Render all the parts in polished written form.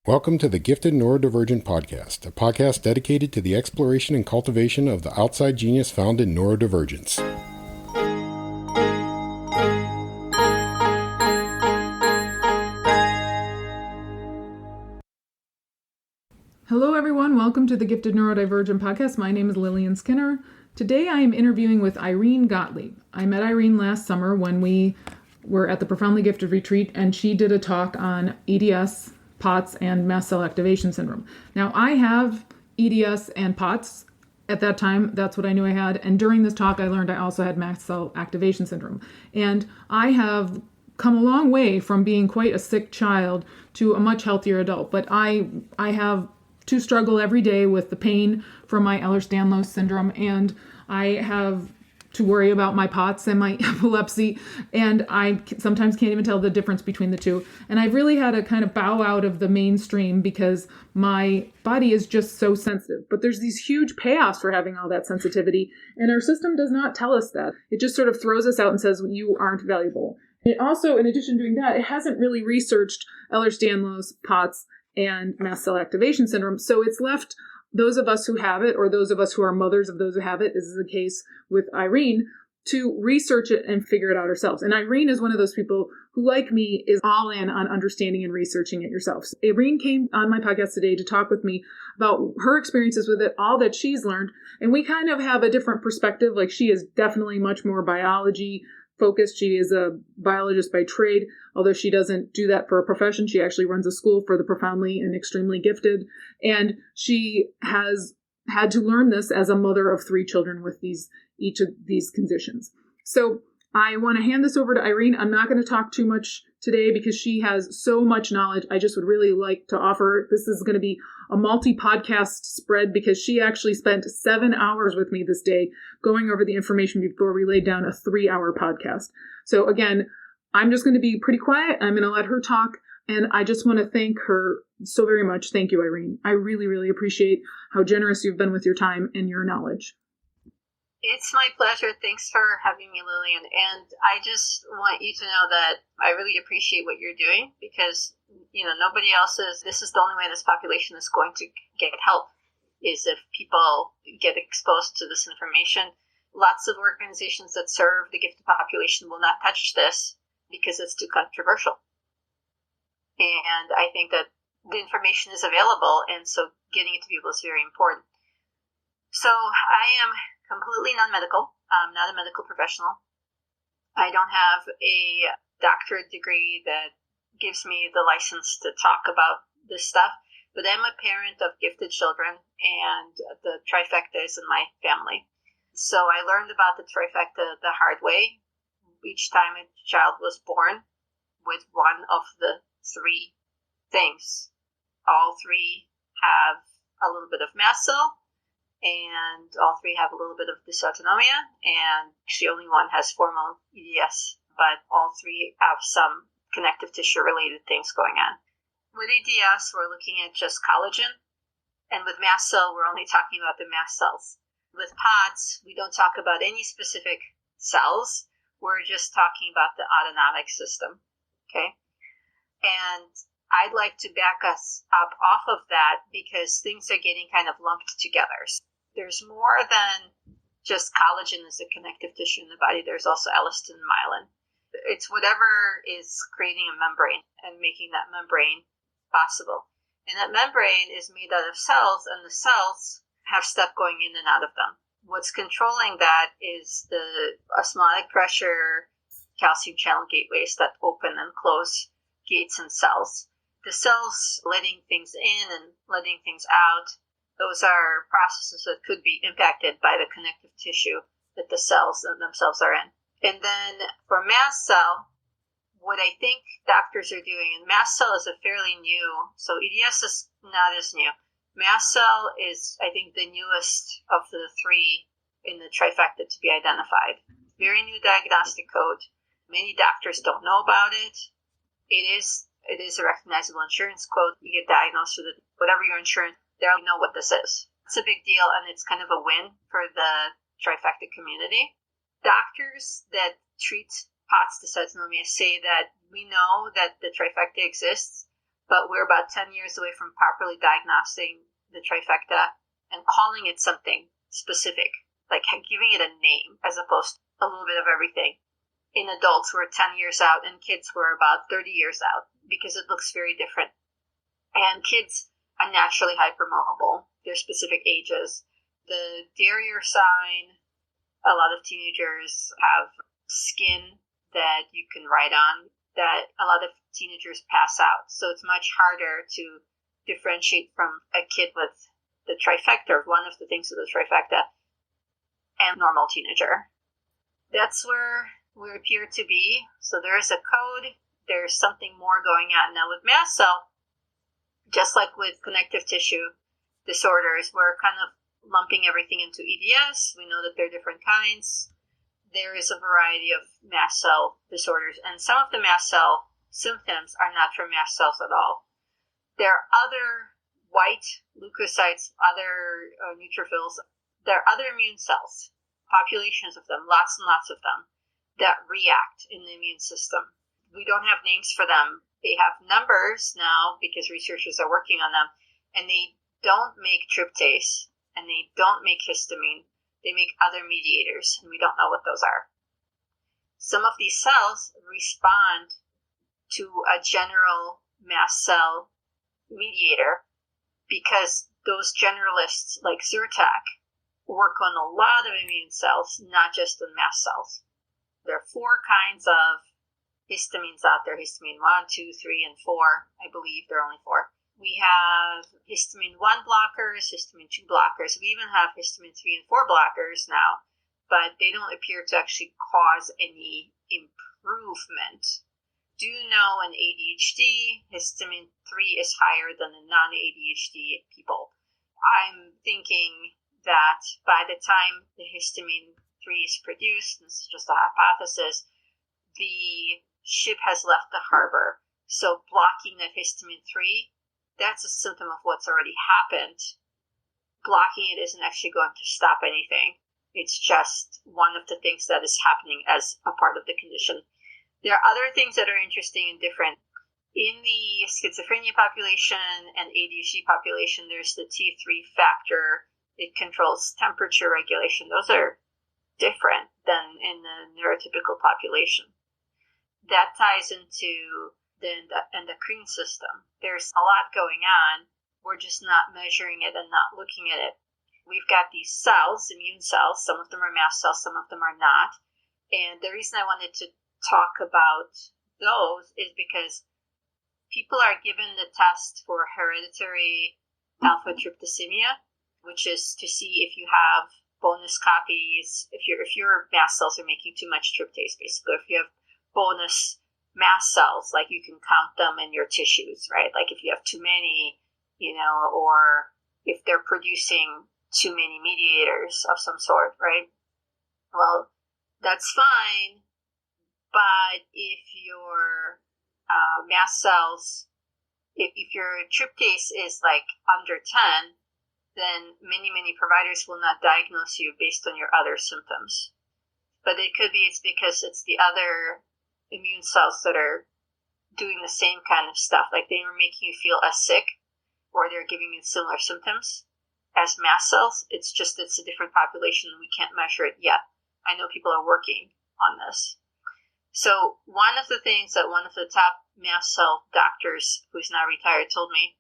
Welcome to the Gifted Neurodivergent Podcast, a podcast dedicated to the exploration and cultivation of the outside genius found in neurodivergence. Hello everyone, welcome to the Gifted Neurodivergent Podcast. My name is Lillian Skinner. Today I am interviewing with Irene Gottlieb. I met Irene last summer when we were at the Profoundly Gifted Retreat, and she did a talk on EDS, POTS, and Mast Cell Activation Syndrome. Now, I have EDS and POTS. At that time, that's what I knew I had. And during this talk, I learned I also had Mast Cell Activation Syndrome. And I have come a long way from being quite a sick child to a much healthier adult. But I have to struggle every day with the pain from my Ehlers-Danlos Syndrome, and I have to worry about my POTS and my epilepsy, and I sometimes can't even tell the difference between the two. And I've really had to kind of bow out of the mainstream because my body is just so sensitive. But there's these huge payoffs for having all that sensitivity, and our system does not tell us that. It just sort of throws us out and says, you aren't valuable. It also, in addition to doing that, it hasn't really researched Ehlers-Danlos, POTS, and Mast Cell Activation Syndrome. So it's left those of us who have it, or those of us who are mothers of those who have it, as is the case with Irene, to research it and figure it out ourselves. And Irene is one of those people who, like me, is all in on understanding and researching it yourself. So Irene came on my podcast today to talk with me about her experiences with it, all that she's learned, and we kind of have a different perspective. Like, she is definitely much more biology focused. She is a biologist by trade, although she doesn't do that for a profession. She actually runs a school for the profoundly and extremely gifted. And she has had to learn this as a mother of 3 children with each of these conditions. So I want to hand this over to Irene. I'm not going to talk too much today because she has so much knowledge. I just would really like to offer, this is going to be a multi-podcast spread because she actually spent 7 hours with me this day going over the information before we laid down a 3-hour podcast. So again, I'm just going to be pretty quiet. I'm going to let her talk. And I just want to thank her so very much. Thank you, Irene. I really, really appreciate how generous you've been with your time and your knowledge. It's my pleasure. Thanks for having me, Lillian. And I just want you to know that I really appreciate what you're doing because, nobody else this is the only way this population is going to get help, is if people get exposed to this information. Lots of organizations that serve the gifted population will not touch this because it's too controversial. And I think that the information is available, and so getting it to people is very important. So I am completely non-medical. I'm not a medical professional. I don't have a doctorate degree that gives me the license to talk about this stuff, but I'm a parent of gifted children, and the trifecta is in my family. So I learned about the trifecta the hard way. Each time a child was born with one of the 3 things. All 3 have a little bit of mast cell, and all 3 have a little bit of dysautonomia, and actually only one has formal EDS, but all 3 have some connective tissue-related things going on. With EDS, we're looking at just collagen, and with mast cell, we're only talking about the mast cells. With POTS, we don't talk about any specific cells. We're just talking about the autonomic system, okay? And I'd like to back us up off of that because things are getting kind of lumped together. There's more than just collagen as a connective tissue in the body. There's also elastin and myelin. It's whatever is creating a membrane and making that membrane possible. And that membrane is made out of cells, and the cells have stuff going in and out of them. What's controlling that is the osmotic pressure, calcium channel gateways that open and close gates in cells. The cells letting things in and letting things out, those are processes that could be impacted by the connective tissue that the cells themselves are in. And then for mast cell, what I think doctors are doing, and mast cell is a fairly new, so EDS is not as new. Mast cell is, I think, the newest of the 3 in the trifecta to be identified. Very new diagnostic code. Many doctors don't know about it. It is a recognizable insurance code. You get diagnosed with it, whatever your insurance, they'll know what this is. It's a big deal, and it's kind of a win for the trifecta community. Doctors that treat POTS dysautonomia say that we know that the trifecta exists, but we're about 10 years away from properly diagnosing the trifecta and calling it something specific, like giving it a name as opposed to a little bit of everything. In adults, we're 10 years out, and kids were about 30 years out because it looks very different. And kids are naturally hypermobile. They're specific ages. The Derrier sign, a lot of teenagers have skin that you can write on that a lot of teenagers pass out. So it's much harder to differentiate from a kid with the trifecta, one of the things with the trifecta, and normal teenager. That's where we appear to be. So there's a code. There's something more going on. Now with mast cell, just like with connective tissue disorders, we're kind of lumping everything into EDS. We know that there are different kinds. There is a variety of mast cell disorders, and some of the mast cell symptoms are not from mast cells at all. There are other white leukocytes, other neutrophils. There are other immune cells, populations of them, lots and lots of them, that react in the immune system. We don't have names for them. They have numbers now because researchers are working on them, and they don't make tryptase, and they don't make histamine. They make other mediators, and we don't know what those are. Some of these cells respond to a general mast cell mediator because those generalists like Zyrtec work on a lot of immune cells, not just on mast cells. There are 4 kinds of histamines out there, histamine 1, 2, 3, and 4. I believe there are only 4. We have histamine 1 blockers, histamine 2 blockers. We even have histamine 3 and 4 blockers now, but they don't appear to actually cause any improvement. Do know in ADHD, histamine 3 is higher than in non-ADHD people. I'm thinking that by the time the histamine 3 is produced, and this is just a hypothesis, the ship has left the harbor. So blocking that histamine 3, that's a symptom of what's already happened. Blocking it isn't actually going to stop anything. It's just one of the things that is happening as a part of the condition. There are other things that are interesting and different. In the schizophrenia population and ADHD population, there's the T3 factor. It controls temperature regulation. Those are different than in the neurotypical population. That ties into the endocrine system. There's a lot going on. We're just not measuring it and not looking at it. We've got these cells, immune cells. Some of them are mast cells, some of them are not. And the reason I wanted to talk about those is because people are given the test for hereditary alpha-tryptosemia, which is to see if you have bonus copies, if your mast cells are making too much tryptase, basically. If you have bonus mast cells, like you can count them in your tissues, right? Like if you have too many, or if they're producing too many mediators of some sort, right? Well, that's fine, but if your mast cells, if your tryptase is like under 10, then many providers will not diagnose you based on your other symptoms. But it could be it's because it's the other immune cells that are doing the same kind of stuff, like they were making you feel as sick, or they're giving you similar symptoms as mast cells. It's just it's a different population and we can't measure it yet. I know people are working on this. So one of the things that one of the top mast cell doctors, who's now retired, told me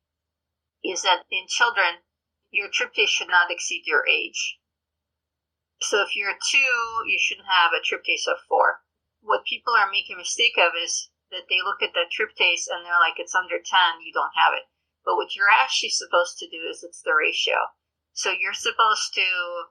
is that in children, your tryptase should not exceed your age. So if you're 2, you shouldn't have a tryptase of 4. What people are making a mistake of is that they look at that tryptase and they're like, it's under 10, you don't have it. But what you're actually supposed to do is it's the ratio. So you're supposed to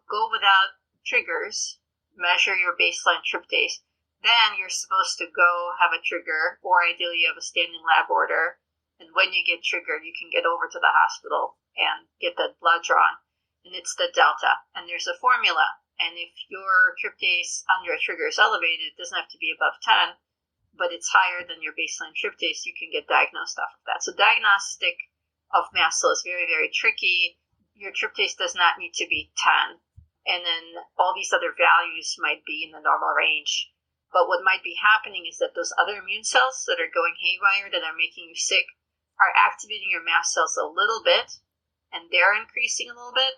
go without triggers, measure your baseline tryptase. Then you're supposed to go have a trigger, or ideally you have a standing lab order. And when you get triggered, you can get over to the hospital and get that blood drawn. And it's the delta. And there's a formula. And if your tryptase under a trigger is elevated, it doesn't have to be above 10, but it's higher than your baseline tryptase, you can get diagnosed off of that. So diagnostic of mast cell is very, very tricky. Your tryptase does not need to be 10. And then all these other values might be in the normal range. But what might be happening is that those other immune cells that are going haywire, that are making you sick, are activating your mast cells a little bit, and they're increasing a little bit.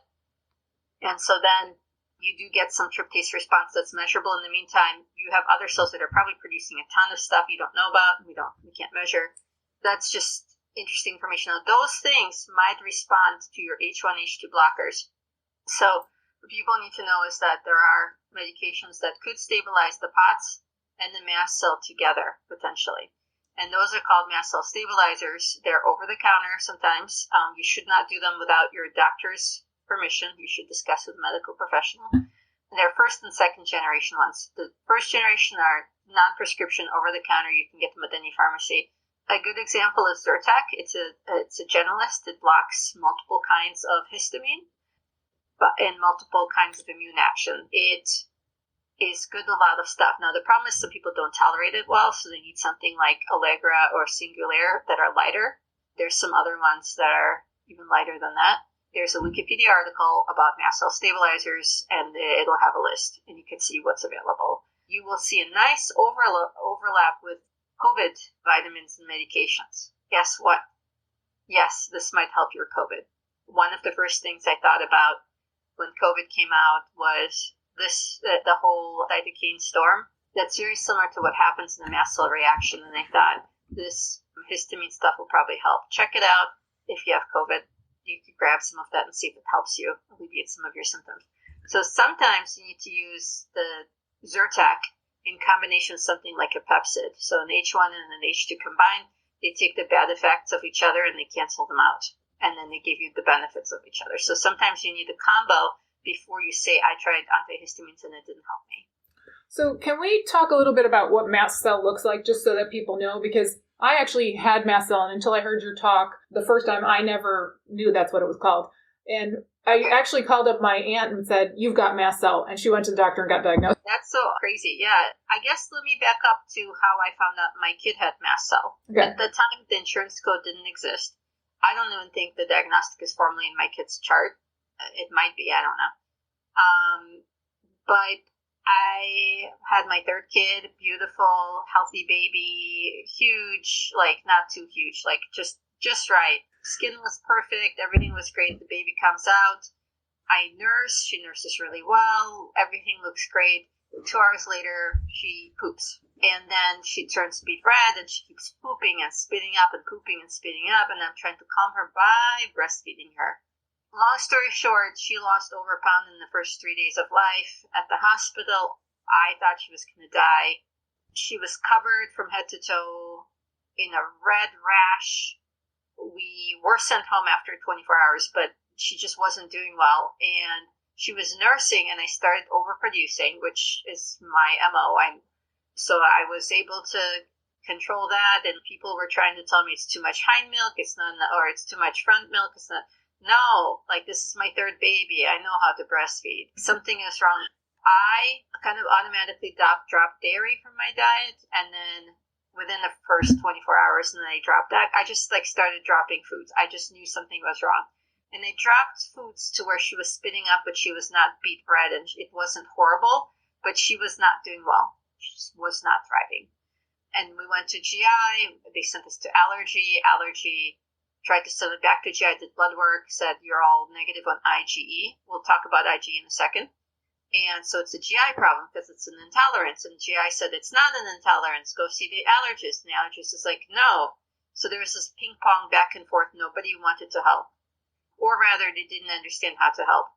And so then you do get some tryptase response that's measurable. In the meantime, you have other cells that are probably producing a ton of stuff you don't know about, we can't measure. That's just interesting information. Now, those things might respond to your H1, H2 blockers. So what people need to know is that there are medications that could stabilize the POTS and the mast cell together, potentially. And those are called mast cell stabilizers. They're over the counter sometimes. You should not do them without your doctor's permission. You should discuss with a medical professional. And they're first and second generation ones. The first generation are non-prescription, over the counter. You can get them at any pharmacy. A good example is Zyrtec. It's a generalist. It blocks multiple kinds of histamine and multiple kinds of immune action. It is good at a lot of stuff. Now, the problem is some people don't tolerate it well, so they need something like Allegra or Singulair that are lighter. There's some other ones that are even lighter than that. There's a Wikipedia article about mast cell stabilizers, and it'll have a list, and you can see what's available. You will see a nice overlap with COVID vitamins and medications. Guess what? Yes, this might help your COVID. One of the first things I thought about when COVID came out was the whole cytokine storm. That's very similar to what happens in the mast cell reaction, and I thought this histamine stuff will probably help. Check it out if you have COVID. You could grab some of that and see if it helps you alleviate some of your symptoms. So sometimes you need to use the Zyrtec in combination with something like a Pepsid. So an H1 and an H2 combined, they take the bad effects of each other and they cancel them out. And then they give you the benefits of each other. So sometimes you need a combo before you say, I tried antihistamines and it didn't help me. So can we talk a little bit about what mast cell looks like, just so that people know? Because I actually had mast cell, and until I heard your talk the first time, I never knew that's what it was called. And I actually called up my aunt and said, you've got mast cell, and she went to the doctor and got diagnosed. That's so crazy. Yeah. I guess let me back up to how I found out my kid had mast cell. Okay. At the time, the insurance code didn't exist. I don't even think the diagnostic is formally in my kid's chart. It might be, I don't know. But I had my third kid, beautiful, healthy baby, huge, like not too huge, like just right. Skin was perfect. Everything was great. The baby comes out. I nurse. She nurses really well. Everything looks great. 2 hours later, she poops. And then she turns beet red and she keeps pooping and spitting up and pooping and spitting up. And I'm trying to calm her by breastfeeding her. Long story short, she lost over a pound in the first 3 days of life. At the hospital, I thought she was going to die. She was covered from head to toe in a red rash. We were sent home after 24 hours, but she just wasn't doing well. And she was nursing, and I started overproducing, which is my MO. So I was able to control that, and people were trying to tell me it's too much hind milk, it's not, or it's too much front milk, it's not. No, like this is my third baby. I know how to breastfeed. Something is wrong. I kind of automatically dropped dairy from my diet, and then within the first 24 hours, and then I dropped that. I just started dropping foods. I just knew something was wrong. And I dropped foods to where she was spitting up, but she was not beet red, and it wasn't horrible, but she was not doing well. She just was not thriving. And we went to GI. They sent us to allergy. Tried to send it back to GI, did blood work, said you're all negative on IgE. We'll talk about IgE in a second. And so it's a GI problem because it's an intolerance. And GI said it's not an intolerance. Go see the allergist. And the allergist is like, no. So there was this ping pong back and forth. Nobody wanted to help. Or rather, they didn't understand how to help.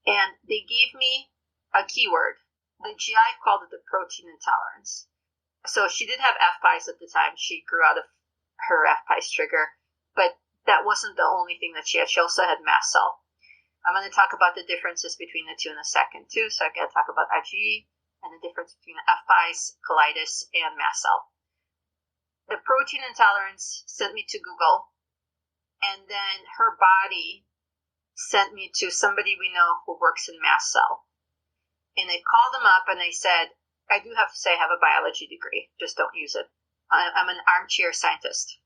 And they gave me a keyword. The GI called it the protein intolerance. So she did have FPIES at the time. She grew out of her FPIES trigger. But that wasn't the only thing that she had. She also had mast cell. I'm going to talk about the differences between the two in a second, too. So I'm going to talk about IgE and the difference between FPIES, colitis, and mast cell. The protein intolerance sent me to Google, and then her body sent me to somebody we know who works in mast cell. And I called them up, and I said, I do have to say I have a biology degree. Just don't use it. I'm an armchair scientist.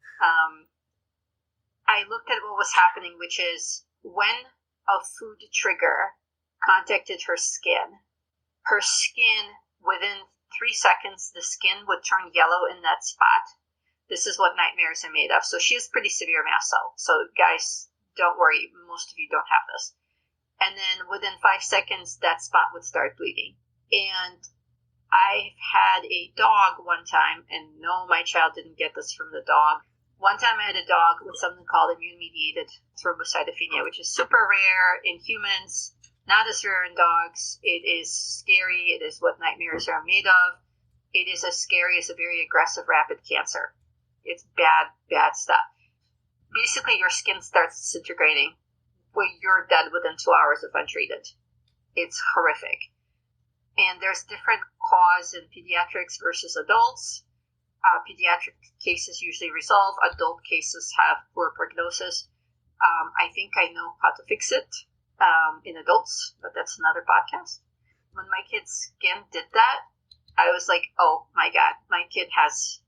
I looked at what was happening, which is when a food trigger contacted her skin, within 3 seconds, the skin would turn yellow in that spot. This is what nightmares are made of. So she has pretty severe mast cell. So guys, don't worry. Most of you don't have this. And then within 5 seconds, that spot would start bleeding. And I had a dog one time, and no, my child didn't get this from the dog. One time I had a dog with something called immune-mediated thrombocytopenia, which is super rare in humans, not as rare in dogs. It is scary. It is what nightmares are made of. It is as scary as a very aggressive rapid cancer. It's bad, bad stuff. Basically, your skin starts disintegrating where you're dead within 2 hours if untreated. It's horrific. And there's different cause in pediatrics versus adults. Pediatric cases usually resolve. Adult cases have poor prognosis. I think I know how to fix it in adults, but that's another podcast. When my kid's skin did that, I was like, oh my God, my kid has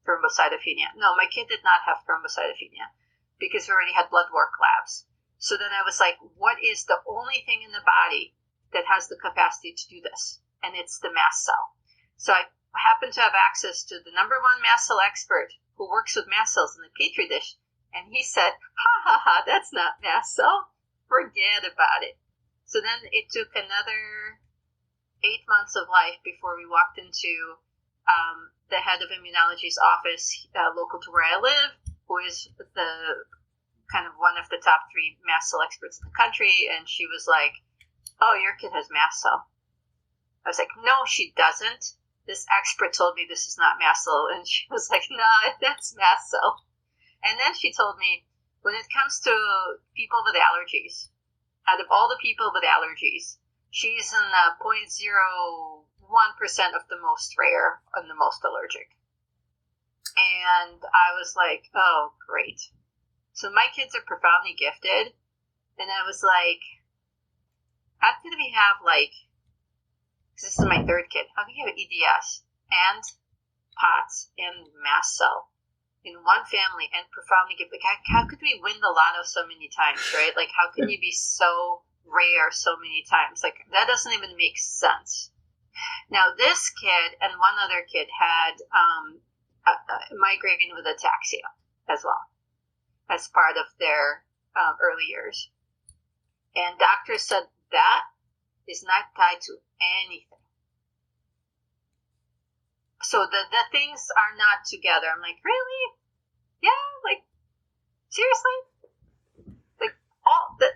thrombocytopenia. No, my kid did not have thrombocytopenia because we already had blood work labs. So then I was like, what is the only thing in the body that has the capacity to do this? And it's the mast cell. So I happen to have access to the number one mast cell expert who works with mast cells in the Petri dish. And he said, that's not mast cell. Forget about it. So then it took another 8 months of life before we walked into the head of immunology's office, local to where I live, who is the kind of one of the top 3 mast cell experts in the country. And she was like, oh, your kid has mast cell. I was like, no, she doesn't. This expert told me this is not mast cell. And she was like, nah, that's mast cell. And then she told me, when it comes to people with allergies, out of all the people with allergies, she's in 0.01% of the most rare and the most allergic. And I was like, oh, great. So my kids are profoundly gifted. And I was like, how could we have this is my 3rd kid, how can you have EDS and POTS and mast cell in one family and profoundly gifted? How could we win the lotto so many times, right? Like, how can you be so rare so many times? Like, that doesn't even make sense. Now, this kid and one other kid had migraine with ataxia as well, as part of their early years. And doctors said that is not tied to anything. So the things are not together. I'm like, really? Yeah, like, seriously? Like, all the...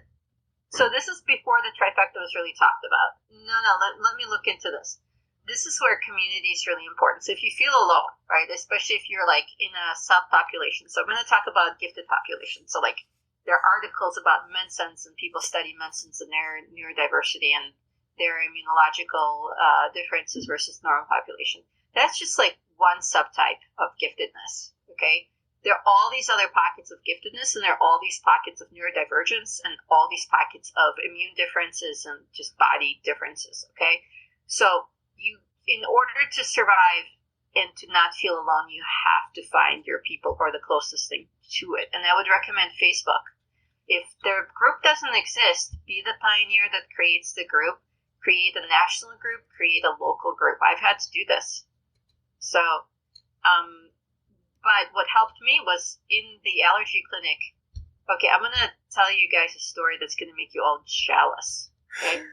So this is before the trifecta was really talked about. No, let me look into this. This is where community is really important. So if you feel alone, right, especially if you're like in a subpopulation. So I'm going to talk about gifted populations. So like there are articles about MCAS, and people study MCAS and their neurodiversity and their immunological differences versus normal population. That's just like one subtype of giftedness, okay? There are all these other pockets of giftedness, and there are all these pockets of neurodivergence, and all these pockets of immune differences and just body differences, okay? So you, in order to survive and to not feel alone, you have to find your people or the closest thing to it. And I would recommend Facebook. If their group doesn't exist, be the pioneer that creates the group, create a national group, create a local group. I've had to do this. So, but what helped me was in the allergy clinic. Okay, I'm going to tell you guys a story that's going to make you all jealous. Okay?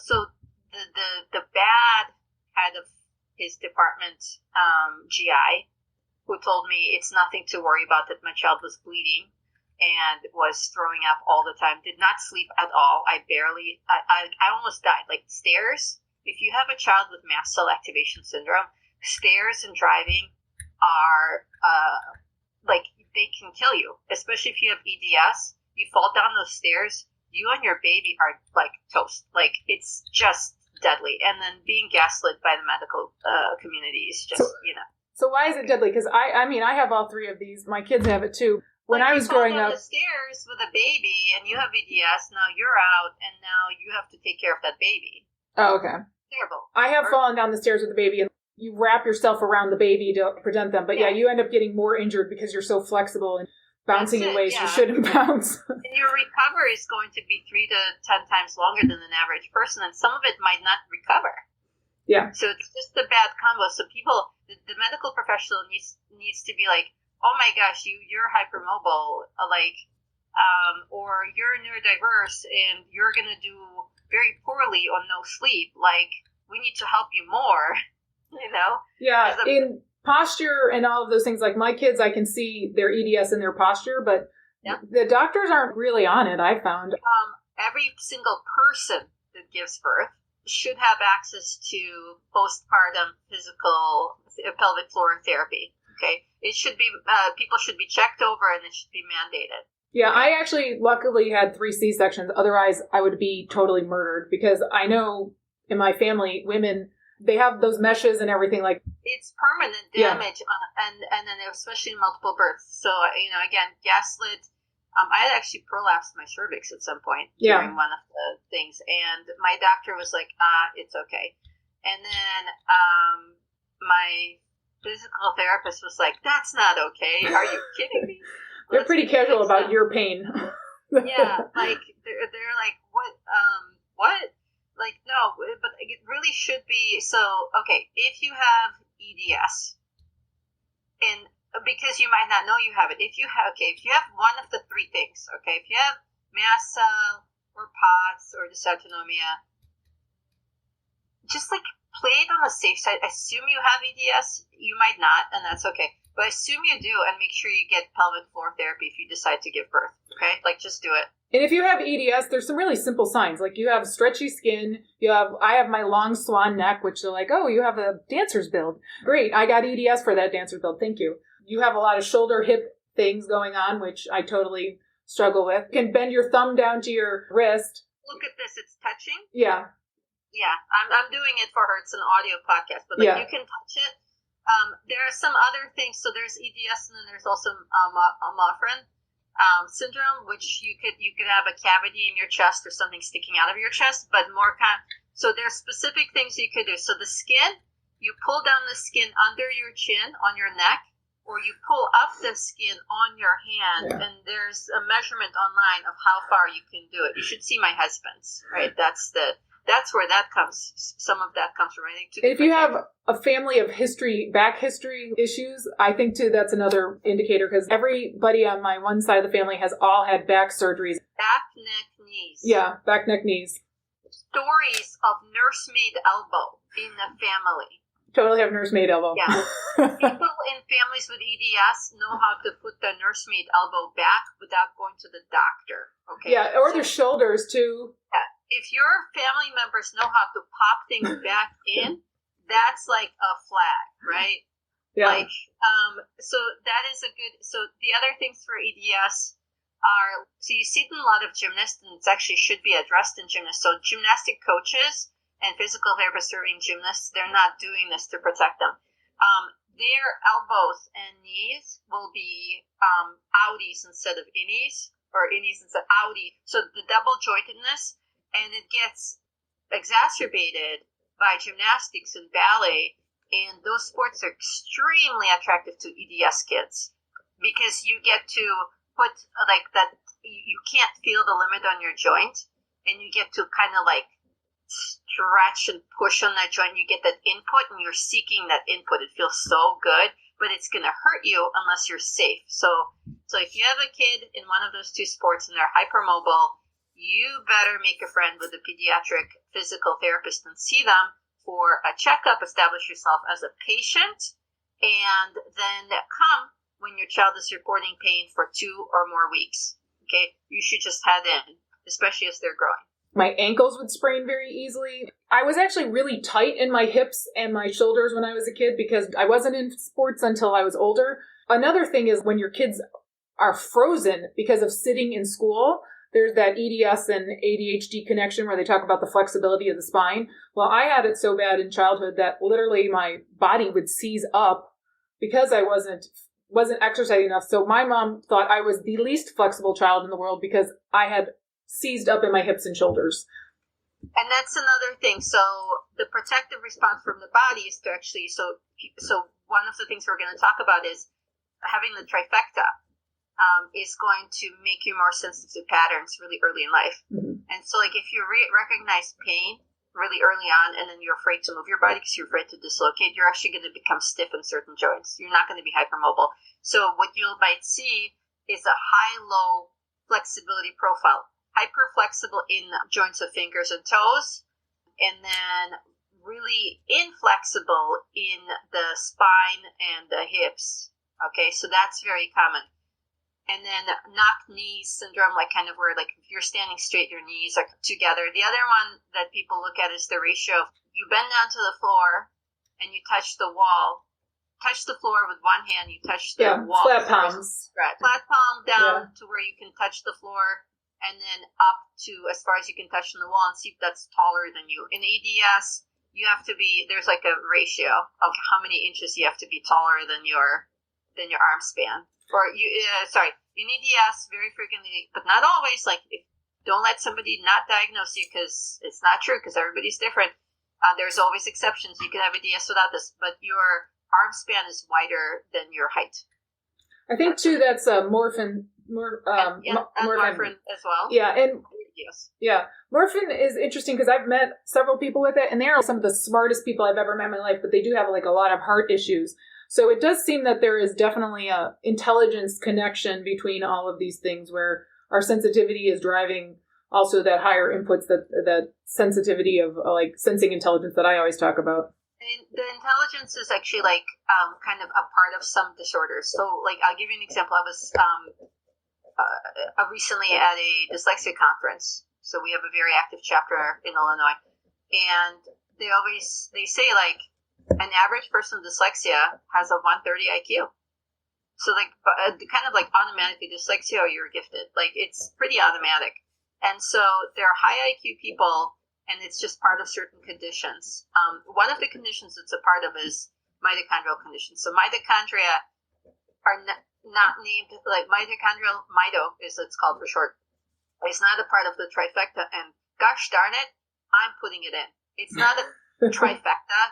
So the bad head of his department, GI, who told me it's nothing to worry about, that my child was bleeding and was throwing up all the time, did not sleep at all. I almost died. Like stairs, if you have a child with Mast Cell Activation Syndrome, stairs and driving are, they can kill you, especially if you have EDS. You fall down those stairs, you and your baby are like toast. Like, it's just deadly. And then being gaslit by the medical community is just, So why is it deadly? Because I mean, I have all 3 of these. My kids have it too. When I was growing up, you fall down the stairs with a baby and you have EDS, now you're out, and now you have to take care of that baby. Oh, okay. Terrible. I have fallen down the stairs with the baby, and you wrap yourself around the baby to prevent them. But yeah, you end up getting more injured because you're so flexible and bouncing in ways you shouldn't bounce. And your recovery is going to be 3 to 10 times longer than an average person, and some of it might not recover. Yeah. So it's just a bad combo. So people, the medical professional needs to be like, oh my gosh, you're hypermobile, or you're neurodiverse and you're gonna do very poorly on no sleep. Like, we need to help you more, Yeah, in posture and all of those things, like my kids, I can see their EDS in their posture, but the doctors aren't really on it, I found. Every single person that gives birth should have access to postpartum physical pelvic floor therapy. Okay, it should be people should be checked over, and it should be mandated. Yeah, I actually luckily had 3 C-sections. Otherwise, I would be totally murdered, because I know in my family, women, they have those meshes and everything. Like, it's permanent damage, and then especially multiple births. So again, gaslit. I had actually prolapsed my cervix at some point during one of the things, and my doctor was like, it's okay. And then my physical therapist was like, that's not okay. Are you kidding me? They're pretty casual about your pain. Yeah, like they're like, what? Like, no, but it really should be. So, okay, if you have EDS, and because you might not know you have it, if you have one of the 3 things, okay, if you have mast cell or POTS or dysautonomia, just like play it on the safe side. Assume you have EDS. You might not, and that's okay. But assume you do, and make sure you get pelvic floor therapy if you decide to give birth. Okay, like, just do it. And if you have EDS, there's some really simple signs. Like, you have stretchy skin. I have my long swan neck, which they're like, oh, you have a dancer's build. Great, I got EDS for that dancer's build. Thank you. You have a lot of shoulder, hip things going on, which I totally struggle with. You can bend your thumb down to your wrist. Look at this. It's touching. Yeah. Yeah, I'm doing it for her. It's an audio podcast, but you can touch it. There are some other things. So there's EDS, and then there's also Marfan syndrome, which you could have a cavity in your chest or something sticking out of your chest, but more so there's specific things you could do. So the skin, you pull down the skin under your chin on your neck, or you pull up the skin on your hand, and there's a measurement online of how far you can do it. You should see my husband's, right? That's where that comes. Some of that comes from. I think. If you have a family of back history issues, I think too that's another indicator, because everybody on my one side of the family has all had back surgeries. Back, neck, knees. Yeah, back, neck, knees. Stories of nursemaid elbow in the family. Totally have nursemaid elbow. Yeah. People in families with EDS know how to put the nursemaid elbow back without going to the doctor. Okay. Yeah, or their shoulders too. Yeah. If your family members know how to pop things back in, that's like a flag, right? Yeah. Like, so that is a good. So the other things for EDS are, so you see it in a lot of gymnasts, and it actually should be addressed in gymnasts. So gymnastic coaches and physical therapists serving gymnasts, they're not doing this to protect them. Their elbows and knees will be outies instead of innies, or innies instead of outie. So the double jointedness, and it gets exacerbated by gymnastics and ballet, and those sports are extremely attractive to EDS kids, because you get to put like that, you can't feel the limit on your joint, and you get to kind of like stretch and push on that joint. You get that input, and you're seeking that input. It feels so good, but it's going to hurt you unless you're safe. So if you have a kid in one of those 2 sports and they're hypermobile, you better make a friend with a pediatric physical therapist and see them for a checkup. Establish yourself as a patient, and then come when your child is reporting pain for 2 or more weeks. Okay, you should just head in, especially as they're growing. My ankles would sprain very easily. I was actually really tight in my hips and my shoulders when I was a kid, because I wasn't in sports until I was older. Another thing is when your kids are frozen because of sitting in school, there's that EDS and ADHD connection where they talk about the flexibility of the spine. Well, I had it so bad in childhood that literally my body would seize up because I wasn't exercising enough. So my mom thought I was the least flexible child in the world because I had seized up in my hips and shoulders. And that's another thing. So the protective response from the body is to actually, so one of the things we're going to talk about is having the trifecta. Is going to make you more sensitive to patterns really early in life. Mm-hmm. And so, like, if you recognize pain really early on, and then you're afraid to move your body because you're afraid to dislocate, you're actually going to become stiff in certain joints. You're not going to be hypermobile. So what you might see is a high-low flexibility profile, hyperflexible in joints of fingers and toes, and then really inflexible in the spine and the hips. Okay, so that's very common. And then knock knees syndrome, like kind of where like if you're standing straight, your knees are together. The other one that people look at is the ratio of you bend down to the floor and you touch the wall. Touch the floor with one hand, you touch the wall. Flat palms. Right. Flat palm down to where you can touch the floor, and then up to as far as you can touch on the wall and see if that's taller than you. In EDS, you have to be, there's like a ratio of how many inches you have to be taller than your arm span. Or in EDS, very frequently, but not always, like don't let somebody not diagnose you because it's not true, because everybody's different. There's always exceptions. You can have EDS without this, but your arm span is wider than your height. I think too that's morphine. Morphine as well. Yeah, and yes. Yeah, morphine is interesting because I've met several people with it, and they are some of the smartest people I've ever met in my life, but they do have like a lot of heart issues. So it does seem that there is definitely a intelligence connection between all of these things, where our sensitivity is driving also that higher inputs, that sensitivity of like sensing intelligence that I always talk about. And the intelligence is actually like kind of a part of some disorders. So like I'll give you an example. I was recently at a dyslexia conference. So we have a very active chapter in Illinois, and they say like an average person with dyslexia has a 130 IQ. So like kind of like automatically dyslexia or you're gifted. Like it's pretty automatic. And so there are high IQ people, and it's just part of certain conditions. One of the conditions it's a part of is mitochondrial conditions. So mitochondria are not named, like mitochondrial, mito is it's called for short. It's not a part of the trifecta, and gosh darn it, I'm putting it in. It's not a trifecta.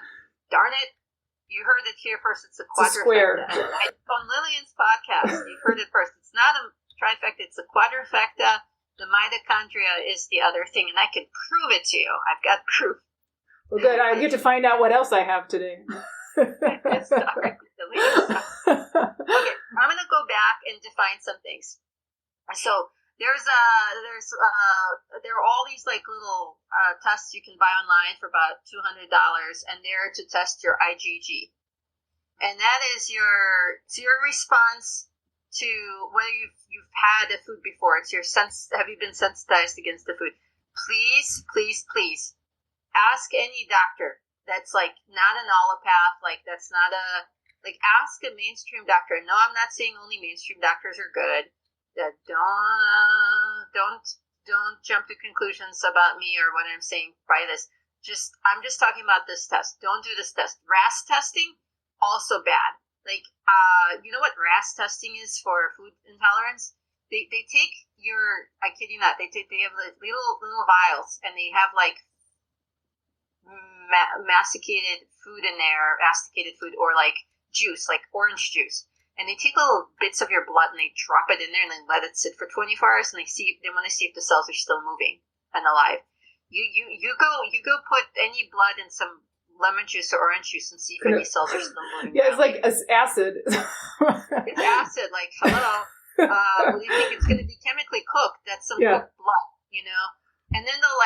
Darn it, you heard it here first. It's a quadrifecta. On Lillian's podcast, you heard it first. It's not a trifecta, it's a quadrifecta. The mitochondria is the other thing, and I can prove it to you. I've got proof. Well, good. I get to find out what else I have today. Sorry. Okay, I'm going to go back and define some things. So there are all these like little tests you can buy online for about $200, and they're to test your IgG, and that is your response to whether you've had a food before. It's your sense. Have you been sensitized against the food? Please, please, please ask any doctor that's like not an allopath, like that's not ask a mainstream doctor. No, I'm not saying only mainstream doctors are good. That don't jump to conclusions about me or what I'm saying by this. I'm just talking about this test. Don't do this test. RAS testing, also bad. Like, you know what RAS testing is for food intolerance? They take I kid you not, they have like little vials, and they have like masticated food in there, masticated food, or like juice, like orange juice. And they take little bits of your blood and they drop it in there and then let it sit for 24 hours, and they want to see if the cells are still moving and alive. You go put any blood in some lemon juice or orange juice and see if any cells are still moving. Yeah, it's like acid. It's acid. Like, hello. What do you think? It's going to be chemically cooked. That's some cooked blood, you know? And then they'll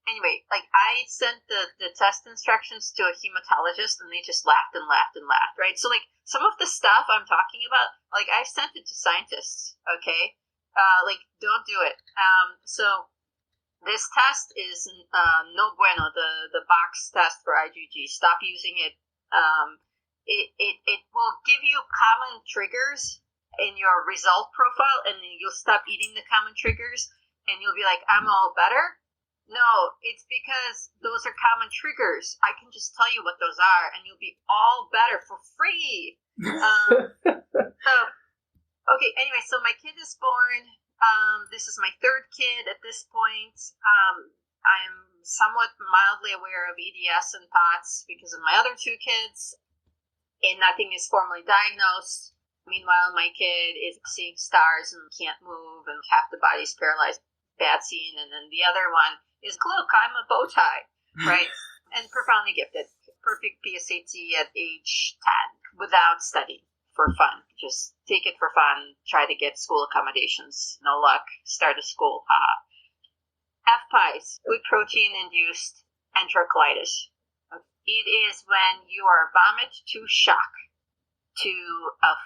anyway, I sent the test instructions to a hematologist, and they just laughed and laughed and laughed, right? So some of the stuff I'm talking about, I've sent it to scientists, okay? Don't do it. So this test is no bueno, the box test for IgG. Stop using it. It will give you common triggers in your result profile, and then you'll stop eating the common triggers, and you'll be like, I'm all better. No, it's because those are common triggers. I can just tell you what those are, and you'll be all better for free. Anyway, so my kid is born. This is my third kid at this point. I'm somewhat mildly aware of EDS and POTS because of my other two kids, and nothing is formally diagnosed. Meanwhile, my kid is seeing stars and can't move, and half the body's paralyzed, bad scene, and then the other one is, look, I'm a bow tie. right? And profoundly gifted. Perfect PSAT at age 10 without studying for fun. Just take it for fun. Try to get school accommodations. No luck. Start a school. Haha. FPIES, food protein-induced enterocolitis. It is when you are vomit to shock to a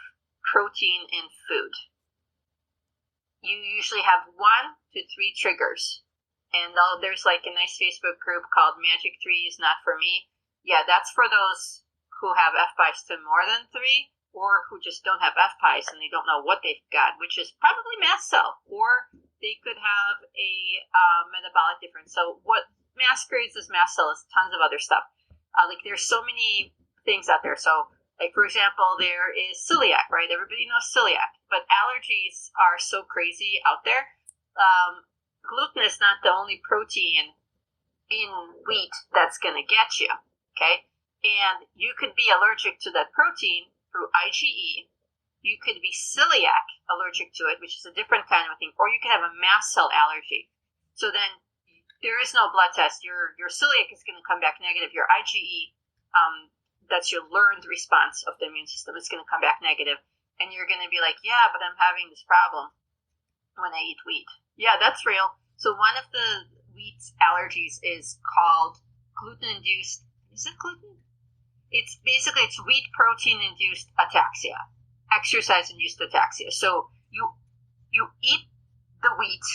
protein in food. You usually have 1 to 3 triggers. And there's like a nice Facebook group called Magic 3 is Not For Me. Yeah, that's for those who have FPIES to more than 3, or who just don't have FPIES and they don't know what they've got, which is probably mast cell, or they could have a metabolic difference. So what masquerades as mast cell is tons of other stuff. Like there's so many things out there. So like, for example, there is celiac, right? Everybody knows celiac, but allergies are so crazy out there. Gluten is not the only protein in wheat that's going to get you, okay? And you could be allergic to that protein through IgE. You could be celiac allergic to it, which is a different kind of thing, or you could have a mast cell allergy. So then there is no blood test. Your celiac is going to come back negative. Your IgE, that's your learned response of the immune system, is going to come back negative. And you're going to be like, yeah, but I'm having this problem when I eat wheat. Yeah, that's real. So one of the wheat allergies is called gluten-induced, is it gluten? It's wheat protein-induced ataxia, exercise-induced ataxia. So you eat the wheat,